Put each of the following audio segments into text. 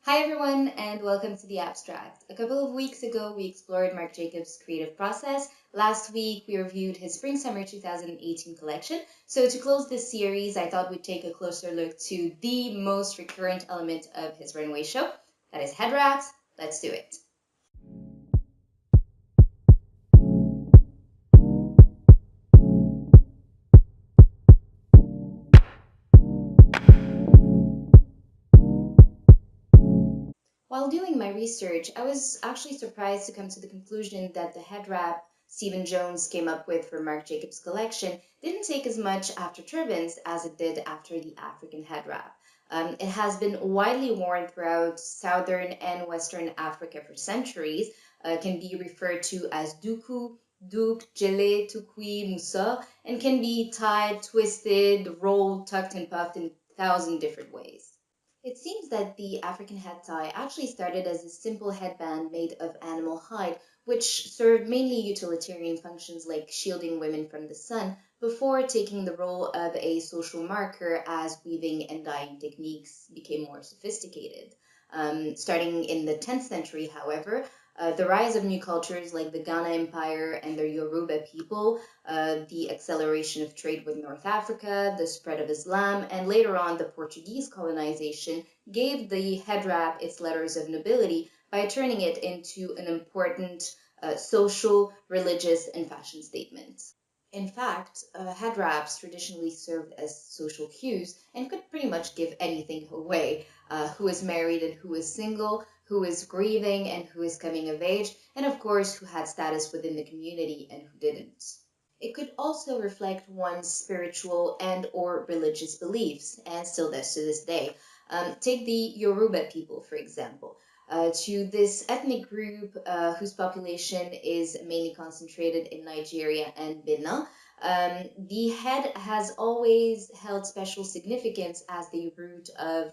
Hi everyone, and welcome to The Abstract. A couple of weeks ago, we explored Marc Jacobs' creative process. Last week, we reviewed his Spring-Summer 2018 collection. So to close this series, I thought we'd take a closer look to the most recurrent element of his runway show. That is Headwraps. Let's do it. While doing my research, I was actually surprised to come to the conclusion that the head wrap Stephen Jones came up with for Marc Jacobs' collection didn't take as much after turbans as it did after the African head wrap. It has been widely worn throughout southern and western Africa for centuries, can be referred to as duku, duk, jele, tukui, musa, and can be tied, twisted, rolled, tucked, and puffed in 1,000 different ways. It seems that the African head tie actually started as a simple headband made of animal hide, which served mainly utilitarian functions like shielding women from the sun, before taking the role of a social marker as weaving and dyeing techniques became more sophisticated. Starting in the 10th century, however, the rise of new cultures like the Ghana Empire and the Yoruba people, the acceleration of trade with North Africa, the spread of Islam, and later on the Portuguese colonization gave the head wrap its letters of nobility by turning it into an important social, religious, and fashion statement. In fact, head wraps traditionally served as social cues and could pretty much give anything away: who is married and who is single, who is grieving and who is coming of age, and of course, who had status within the community and who didn't. It could also reflect one's spiritual and or religious beliefs, and still does to this day. Take the Yoruba people, for example. To this ethnic group whose population is mainly concentrated in Nigeria and Benin, the head has always held special significance as the root of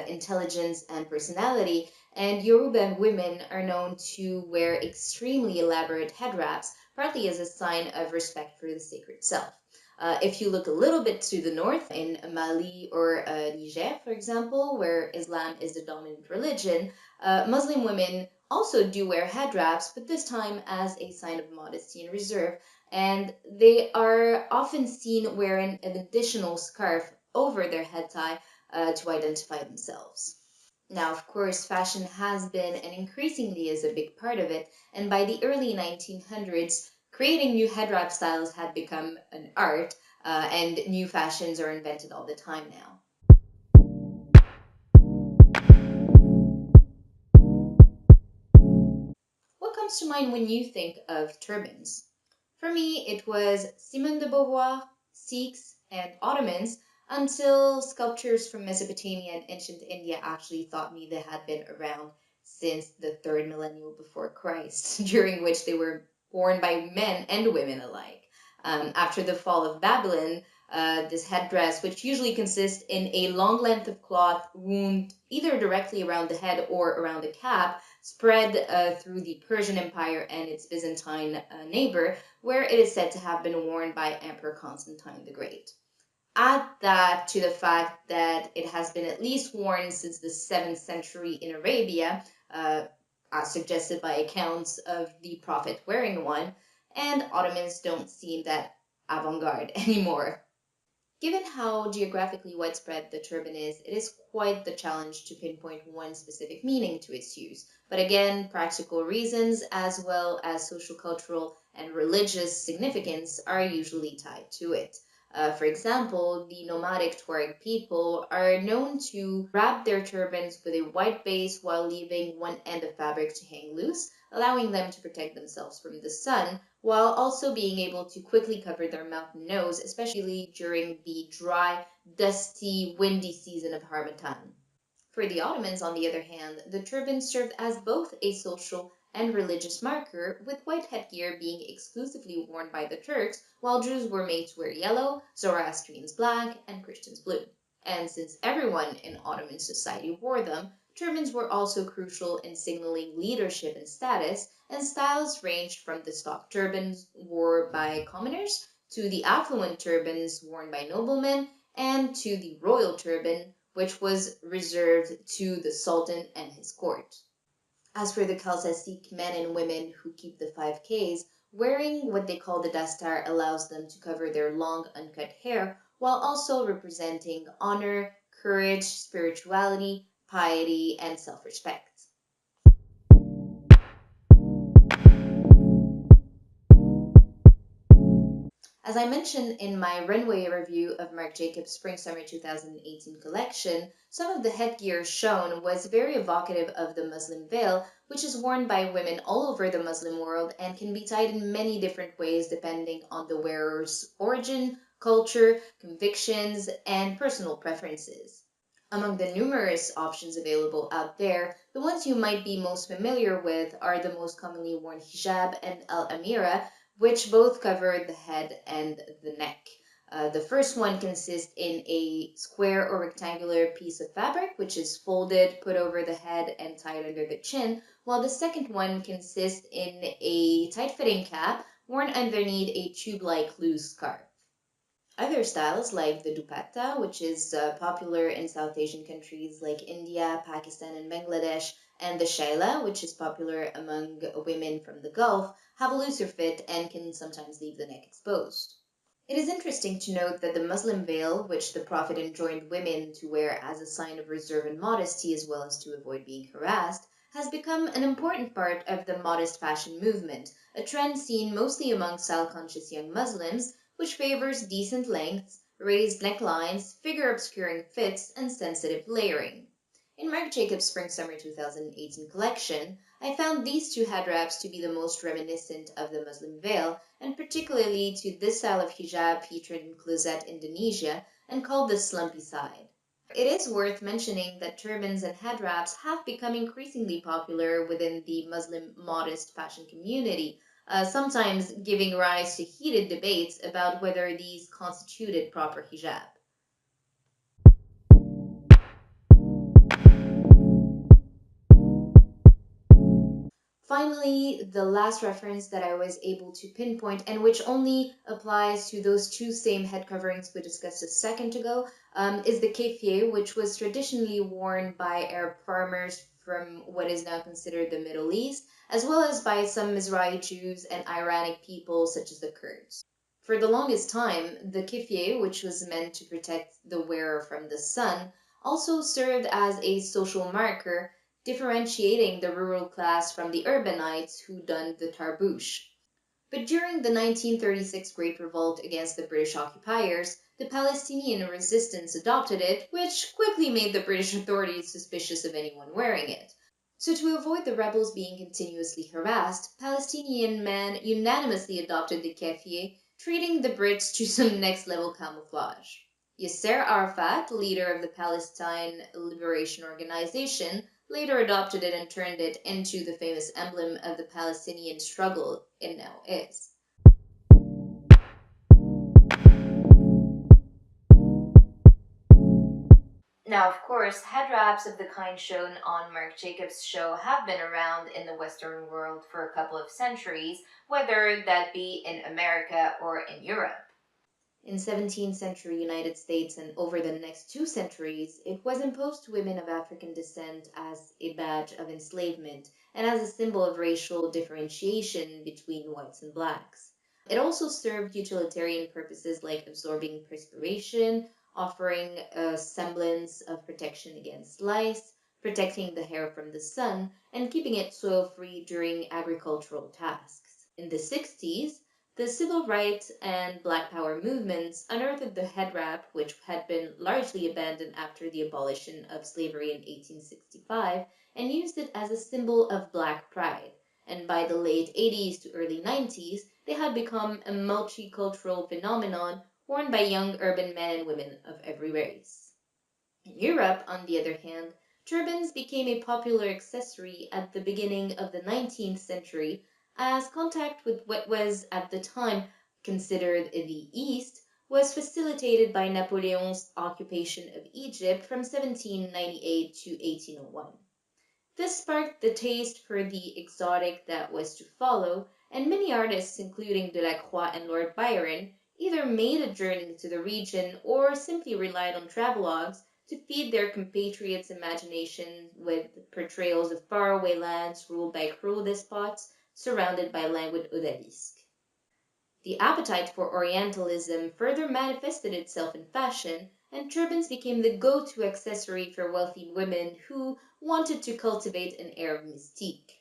intelligence and personality, and Yoruba women are known to wear extremely elaborate head wraps, partly as a sign of respect for the sacred self. If you look a little bit to the north, in Mali or Niger, for example, where Islam is the dominant religion, Muslim women also do wear head wraps, but this time as a sign of modesty and reserve, and they are often seen wearing an additional scarf over their head tie to identify themselves. Now, of course, fashion has been and increasingly is a big part of it, and by the early 1900s, creating new head wrap styles had become an art, and new fashions are invented all the time now. What comes to mind when you think of turbans? For me, it was Simone de Beauvoir, Sikhs, and Ottomans, until sculptures from Mesopotamia and ancient India actually taught me they had been around since the third millennium before Christ, during which they were worn by men and women alike. After the fall of Babylon, this headdress, which usually consists in a long length of cloth wound either directly around the head or around the cap, spread through the Persian Empire and its Byzantine neighbor, where it is said to have been worn by Emperor Constantine the Great. Add that to the fact that it has been at least worn since the 7th century in Arabia, as suggested by accounts of the Prophet wearing one, and Ottomans don't seem that avant garde anymore. Given how geographically widespread the turban is, it is quite the challenge to pinpoint one specific meaning to its use. But again, practical reasons as well as social, cultural, and religious significance are usually tied to it. For example, the nomadic Tuareg people are known to wrap their turbans with a white base while leaving one end of fabric to hang loose, allowing them to protect themselves from the sun, while also being able to quickly cover their mouth and nose, especially during the dry, dusty, windy season of Harmattan. For the Ottomans, on the other hand, the turban served as both a social and religious marker, with white headgear being exclusively worn by the Turks, while Jews were made to wear yellow, Zoroastrians black, and Christians blue. And since everyone in Ottoman society wore them, turbans were also crucial in signaling leadership and status, and styles ranged from the stock turbans worn by commoners to the affluent turbans worn by noblemen and to the royal turban, which was reserved to the Sultan and his court. As for the Kalsasik men and women who keep the 5Ks, wearing what they call the dastar allows them to cover their long, uncut hair while also representing honor, courage, spirituality, piety, and self respect. As I mentioned in my runway review of Marc Jacobs' Spring-Summer 2018 collection, some of the headgear shown was very evocative of the Muslim veil, which is worn by women all over the Muslim world and can be tied in many different ways depending on the wearer's origin, culture, convictions, and personal preferences. Among the numerous options available out there, the ones you might be most familiar with are the most commonly worn hijab and al-amira, which both cover the head and the neck. The first one consists in a square or rectangular piece of fabric, which is folded, put over the head, and tied under the chin, while the second one consists in a tight-fitting cap worn underneath a tube-like loose scarf. Other styles like the dupatta, which is popular in South Asian countries like India, Pakistan, and Bangladesh, and the shaila, which is popular among women from the Gulf, have a looser fit and can sometimes leave the neck exposed. It is interesting to note that the Muslim veil, which the Prophet enjoined women to wear as a sign of reserve and modesty as well as to avoid being harassed, has become an important part of the modest fashion movement, a trend seen mostly among style-conscious young Muslims, which favors decent lengths, raised necklines, figure-obscuring fits, and sensitive layering. In Marc Jacobs' Spring-Summer 2018 collection, I found these two head wraps to be the most reminiscent of the Muslim veil, and particularly to this style of hijab featured in Closet, Indonesia, and called the slumpy side. It is worth mentioning that turbans and head wraps have become increasingly popular within the Muslim modest fashion community, sometimes giving rise to heated debates about whether these constituted proper hijab. Finally, the last reference that I was able to pinpoint, and which only applies to those two same head coverings we discussed a second ago, is the keffiyeh, which was traditionally worn by Arab farmers from what is now considered the Middle East, as well as by some Mizrahi Jews and Iranic people such as the Kurds. For the longest time, the keffiyeh, which was meant to protect the wearer from the sun, also served as a social marker differentiating the rural class from the urbanites who donned the tarbouche. But during the 1936 Great Revolt against the British occupiers, the Palestinian resistance adopted it, which quickly made the British authorities suspicious of anyone wearing it. So to avoid the rebels being continuously harassed, Palestinian men unanimously adopted the keffiyeh, treating the Brits to some next-level camouflage. Yasser Arafat, leader of the Palestine Liberation Organization, later adopted it and turned it into the famous emblem of the Palestinian struggle it now is. Now, of course, head wraps of the kind shown on Marc Jacobs' show have been around in the Western world for a couple of centuries, whether that be in America or in Europe. In 17th century United States and over the next 2 centuries, it was imposed to women of African descent as a badge of enslavement and as a symbol of racial differentiation between whites and blacks. It also served utilitarian purposes like absorbing perspiration, offering a semblance of protection against lice, protecting the hair from the sun, and keeping it soil-free during agricultural tasks. In the 60s, the civil rights and Black Power movements unearthed the head wrap, which had been largely abandoned after the abolition of slavery in 1865, and used it as a symbol of Black pride. And by the late 80s to early 90s, they had become a multicultural phenomenon worn by young urban men and women of every race. In Europe, on the other hand, turbans became a popular accessory at the beginning of the 19th century as contact with what was at the time considered the East was facilitated by Napoleon's occupation of Egypt from 1798 to 1801. This sparked the taste for the exotic that was to follow, and many artists, including Delacroix and Lord Byron, either made a journey to the region or simply relied on travelogues to feed their compatriots' imagination with portrayals of faraway lands ruled by cruel despots surrounded by languid odalisques. The appetite for Orientalism further manifested itself in fashion, and turbans became the go-to accessory for wealthy women who wanted to cultivate an air of mystique.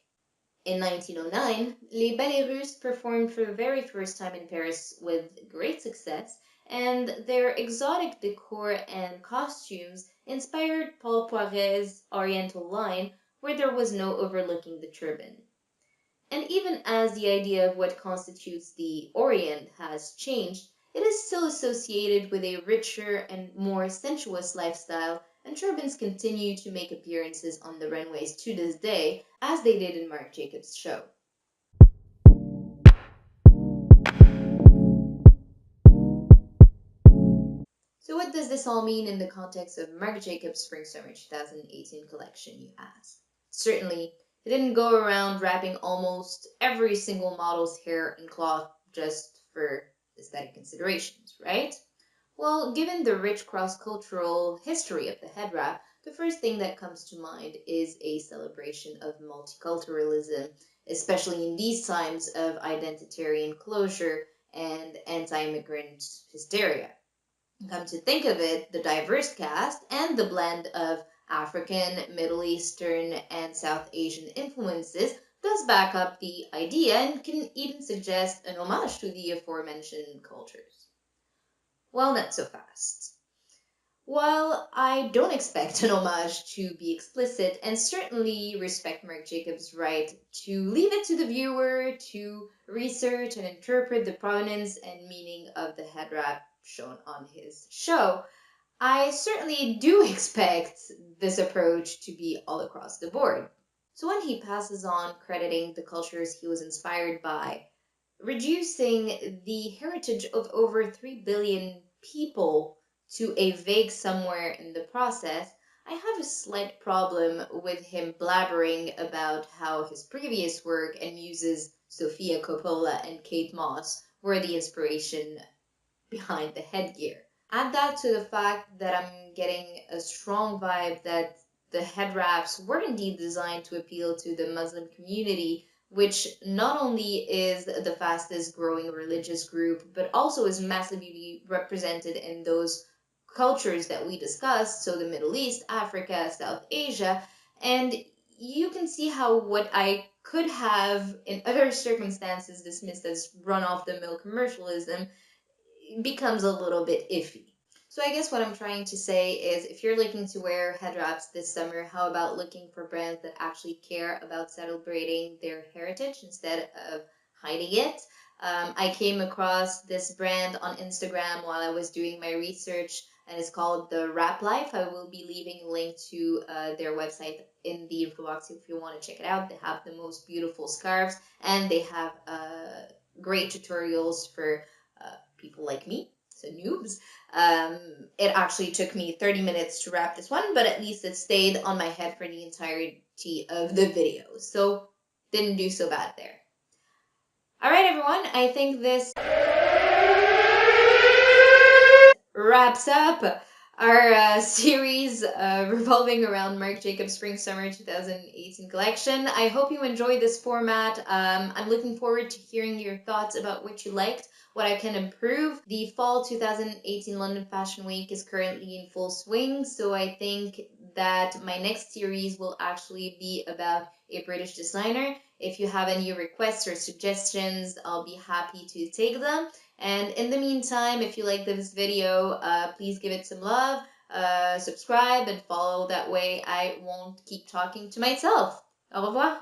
In 1909, Les Ballets Russes performed for the very first time in Paris with great success, and their exotic decor and costumes inspired Paul Poiret's Oriental line, where there was no overlooking the turban. And even as the idea of what constitutes the Orient has changed, it is still associated with a richer and more sensuous lifestyle, and turbans continue to make appearances on the runways to this day, as they did in Marc Jacobs' show. So what does this all mean in the context of Marc Jacobs' Spring-Summer 2018 collection, you ask? Certainly, he didn't go around wrapping almost every single model's hair in cloth just for aesthetic considerations, right? Well, given the rich cross-cultural history of the head wrap, the first thing that comes to mind is a celebration of multiculturalism, especially in these times of identitarian closure and anti-immigrant hysteria. Come to think of it, the diverse cast and the blend of African, Middle Eastern, and South Asian influences does back up the idea and can even suggest an homage to the aforementioned cultures. Well, not so fast. While I don't expect an homage to be explicit and certainly respect Marc Jacobs' right to leave it to the viewer to research and interpret the provenance and meaning of the head wrap shown on his show, I certainly do expect this approach to be all across the board. So when he passes on crediting the cultures he was inspired by, reducing the heritage of over 3 billion people to a vague somewhere in the process, I have a slight problem with him blabbering about how his previous work and muses Sofia Coppola and Kate Moss were the inspiration behind the headgear. Add that to the fact that I'm getting a strong vibe that the head wraps were indeed designed to appeal to the Muslim community, which not only is the fastest growing religious group, but also is massively represented in those cultures that we discussed, so the Middle East, Africa, South Asia, and you can see how what I could have in other circumstances dismissed as run-off-the-mill commercialism becomes a little bit iffy. So I guess what I'm trying to say is if you're looking to wear head wraps this summer, how about looking for brands that actually care about celebrating their heritage instead of hiding it? I came across this brand on Instagram while I was doing my research, and it's called The Wrap Life. I will be leaving a link to their website in the info box if you want to check it out. They have the most beautiful scarves, and they have great tutorials for people like me, so noobs. It actually took me 30 minutes to wrap this one, but at least it stayed on my head for the entirety of the video, so didn't do so bad there. Alright everyone, I think this wraps up our series revolving around Marc Jacobs Spring Summer 2018 collection. I hope you enjoyed this format. I'm looking forward to hearing your thoughts about what you liked, what I can improve. The fall 2018 London Fashion Week is currently in full swing, so I think that my next series will actually be about a British designer. If you have any requests or suggestions, I'll be happy to take them. And in the meantime, if you like this video, please give it some love, subscribe and follow. That way I won't keep talking to myself. Au revoir.